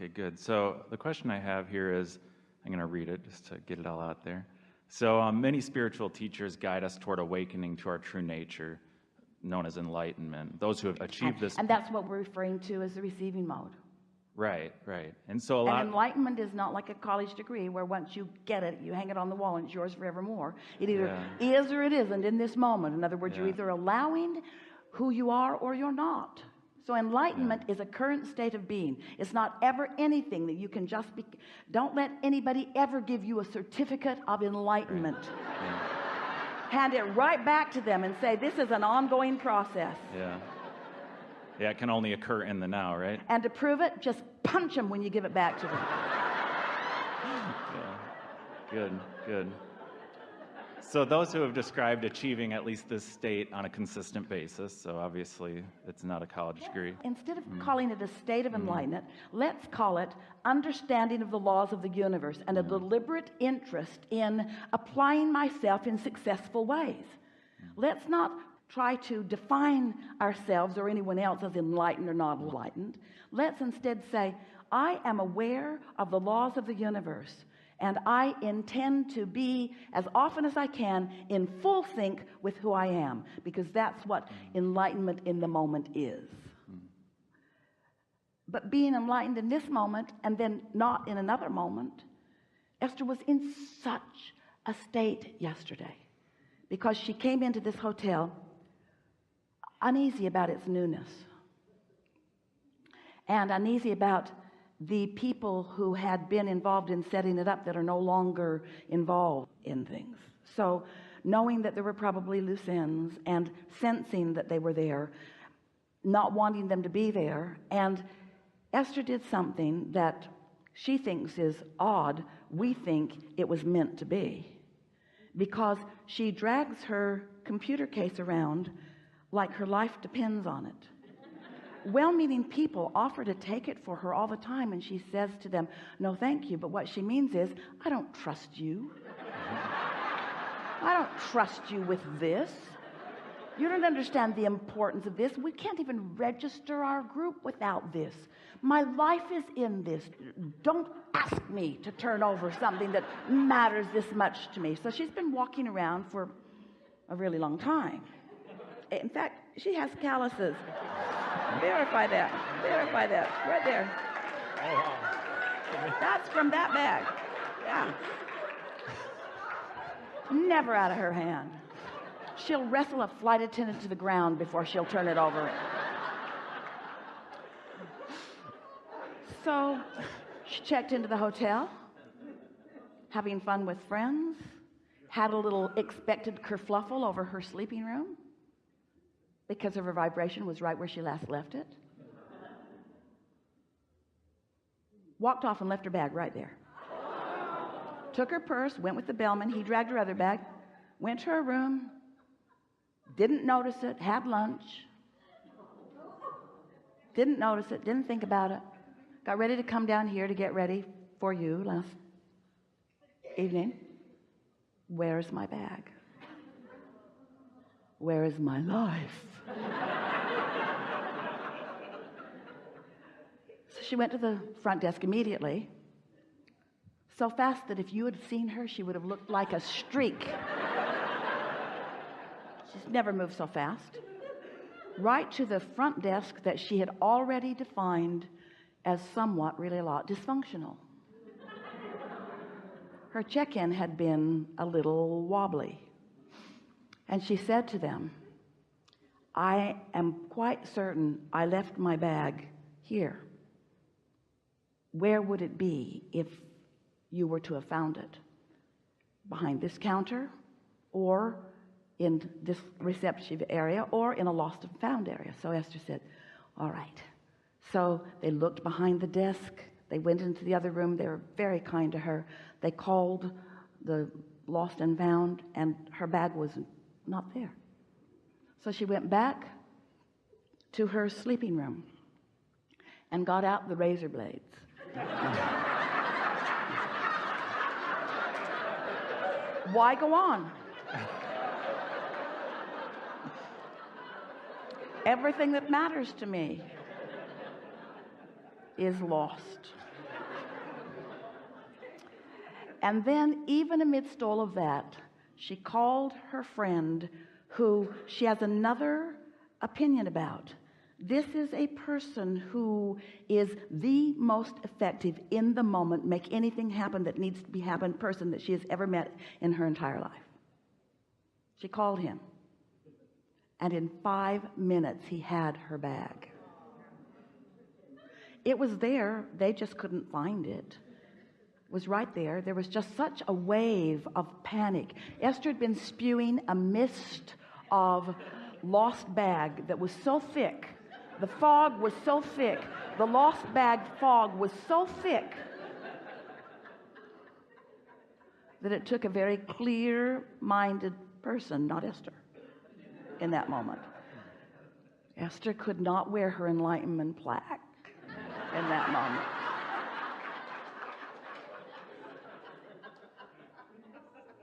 Okay, good. So the question I have here is, I'm going to read it just to get it all out there. So many spiritual teachers guide us toward awakening to our true nature, known as enlightenment. Those who have achieved this... And that's what we're referring to as the receiving mode. Right, right. And so a lot... And enlightenment is not like a college degree where once you get it, you hang it on the wall and it's yours forevermore. It either is or it isn't in this moment. In other words, you're either allowing who you are or you're not. So enlightenment is a current state of being. It's not ever anything that you can just be. Don't let anybody ever give you a certificate of enlightenment. Hand it right back to them and say, this is an ongoing process. Yeah, it can only occur in the now, right? And to prove it, just punch them when you give it back to them. Good. So those who have described achieving at least this state on a consistent basis, so obviously it's not a college degree. Instead of calling it a state of enlightenment, let's call it understanding of the laws of the universe and a deliberate interest in applying myself in successful ways. Let's not try to define ourselves or anyone else as enlightened or not enlightened. Let's instead say, I am aware of the laws of the universe, and I intend to be, as often as I can, in full sync with who I am, because that's what enlightenment in the moment is. But being enlightened in this moment and then not in another moment, Esther was in such a state yesterday because she came into this hotel uneasy about its newness and uneasy about the people who had been involved in setting it up that are no longer involved in things. So knowing that there were probably loose ends and sensing that they were there, not wanting them to be there. And Esther did something that she thinks is odd. We think it was meant to be, because she drags her computer case around like her life depends on it. Well-meaning people offer to take it for her all the time, and she says to them, no thank you. But what she means is, I don't trust you. I don't trust you with this. You don't understand the importance of this. We can't even register our group without this. My life is in this. Don't ask me to turn over something that matters this much to me. So she's been walking around for a really long time. In fact, she has calluses. Verify that right there. Oh, wow. That's from that bag. Yeah, never out of her hand. She'll wrestle a flight attendant to the ground before she'll turn it over. So she checked into the hotel, having fun with friends, had a little expected kerfluffle over her sleeping room because of her vibration was right where she last left it. Walked off and left her bag right there. Took her purse, went with the bellman. He dragged her other bag, went to her room, didn't notice it, had lunch, didn't notice it, didn't think about it, got ready to come down here to get ready for you last evening. Where's my bag? Where is my life? So she went to the front desk immediately, so fast that if you had seen her, she would have looked like a streak. She's never moved so fast. Right to the front desk that she had already defined as somewhat, really a lot, dysfunctional. Her check-in had been a little wobbly. And she said to them, I am quite certain I left my bag here. Where would it be if you were to have found it? Behind this counter, or in this receptive area, or in a lost and found area? So Esther said, all right. So they looked behind the desk. They went into the other room. They were very kind to her. They called the lost and found, and her bag was not there. So she went back to her sleeping room and got out the razor blades. Why go on? Everything that matters to me is lost. And then, even amidst all of that, she called her friend, who she has another opinion about. This is a person who is the most effective in the moment, make anything happen that needs to be happen person that she has ever met in her entire life. She called him, and in 5 minutes he had her bag. It was there, they just couldn't find it. It was right there. There was just such a wave of panic. Esther had been spewing a mist of lost bag that was so thick. The fog was so thick. The lost bag fog was so thick that it took a very clear-minded person, not Esther, in that moment. Esther could not wear her Enlightenment plaque in that moment.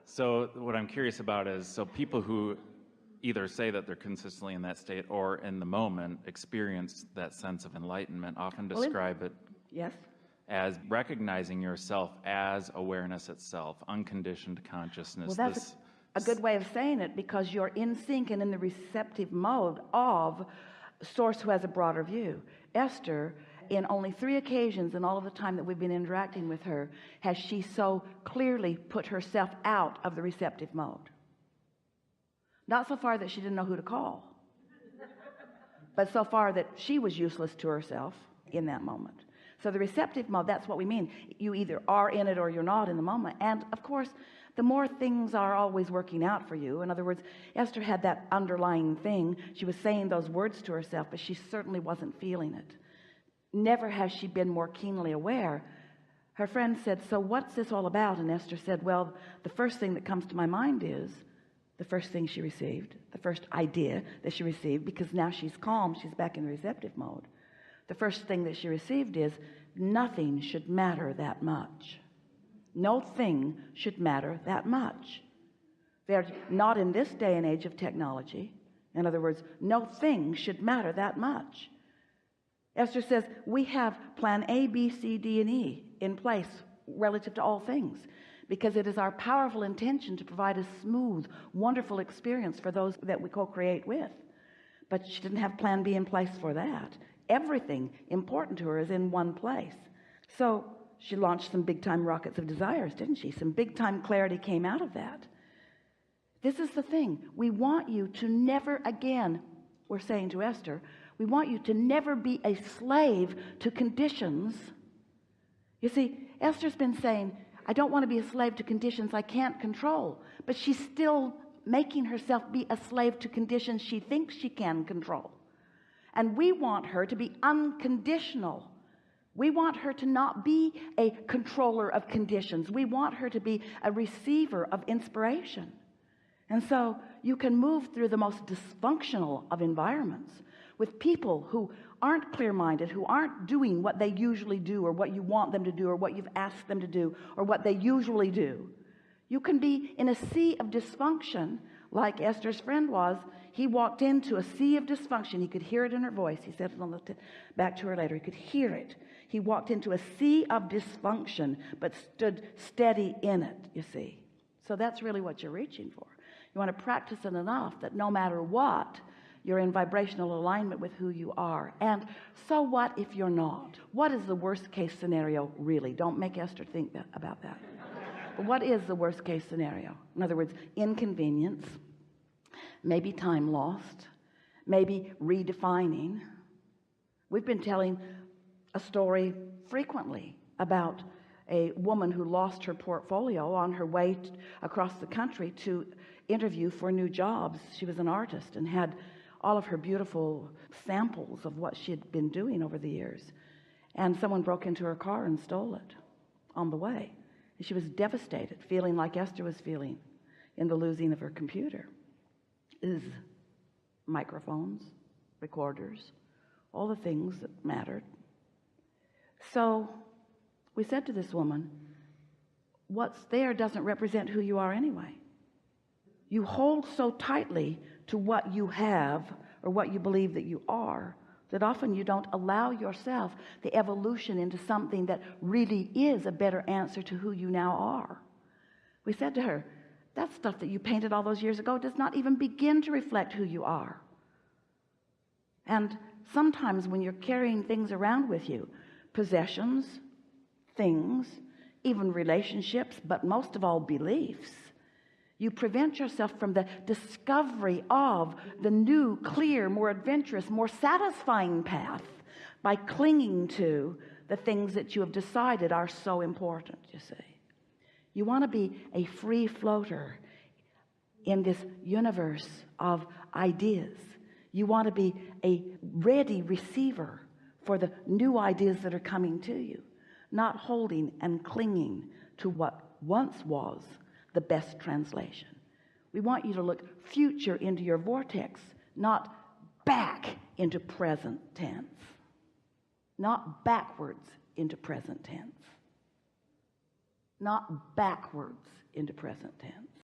So what I'm curious about is, so people who either say that they're consistently in that state or in the moment experience that sense of enlightenment often describe it Yes. as recognizing yourself as awareness itself, unconditioned consciousness. Well, that's a good way of saying it, because you're in sync and in the receptive mode of Source, who has a broader view. Esther, in only 3 occasions in all of the time that we've been interacting with her, has she so clearly put herself out of the receptive mode. Not so far that she didn't know who to call, but so far that she was useless to herself in that moment. So the receptive mode, that's what we mean. You either are in it or you're not in the moment. And of course, the more things are always working out for you. In other words, Esther had that underlying thing. She was saying those words to herself, but she certainly wasn't feeling it. Never has she been more keenly aware. Her friend said, so what's this all about? And Esther said, well, the first thing that comes to my mind is the first thing she received, the first idea that she received, because now she's calm, she's back in the receptive mode. The first thing that she received is nothing should matter that much. No thing should matter that much. They're not in this day and age of technology. In other words, no thing should matter that much. Esther says we have plan A, B, C, D, and E in place relative to all things, because it is our powerful intention to provide a smooth, wonderful experience for those that we co-create with. But she didn't have plan B in place for that. Everything important to her is in one place. So she launched some big-time rockets of desires, didn't she? Some big-time clarity came out of that. This is the thing. We want you to never again, we're saying to Esther, we want you to never be a slave to conditions. You see, Esther's been saying, I don't want to be a slave to conditions I can't control. But she's still making herself be a slave to conditions she thinks she can control. And we want her to be unconditional. We want her to not be a controller of conditions. We want her to be a receiver of inspiration. And so you can move through the most dysfunctional of environments with people who aren't clear-minded, who aren't doing what they usually do, or what you want them to do, or what you've asked them to do, or what they usually do. You can be in a sea of dysfunction like Esther's friend was. He walked into a sea of dysfunction. He could hear it in her voice. He said it on the back to her later. He could hear it. He walked into a sea of dysfunction, but stood steady in it, you see. So that's really what you're reaching for. You want to practice it enough that no matter what, you're in vibrational alignment with who you are. And so what if you're not? What is the worst case scenario, really? Don't make Esther think about that. But what is the worst case scenario? In other words, inconvenience, maybe time lost, maybe redefining. We've been telling a story frequently about a woman who lost her portfolio on her way across the country to interview for new jobs. She was an artist and had all of her beautiful samples of what she had been doing over the years. And someone broke into her car and stole it on the way. And she was devastated, feeling like Esther was feeling in the losing of her computer. Microphones, recorders, all the things that mattered. So we said to this woman, what's there doesn't represent who you are anyway. You hold so tightly to what you have or what you believe that you are that often you don't allow yourself the evolution into something that really is a better answer to who you now are. We said to her, that stuff that you painted all those years ago does not even begin to reflect who you are. And sometimes when you're carrying things around with you, possessions, things, even relationships, but most of all beliefs, you prevent yourself from the discovery of the new, clear, more adventurous, more satisfying path by clinging to the things that you have decided are so important, you see. You want to be a free floater in this universe of ideas. You want to be a ready receiver for the new ideas that are coming to you, not holding and clinging to what once was the best translation. We want you to look future into your vortex, not back into present tense, not backwards into present tense, not backwards into present tense.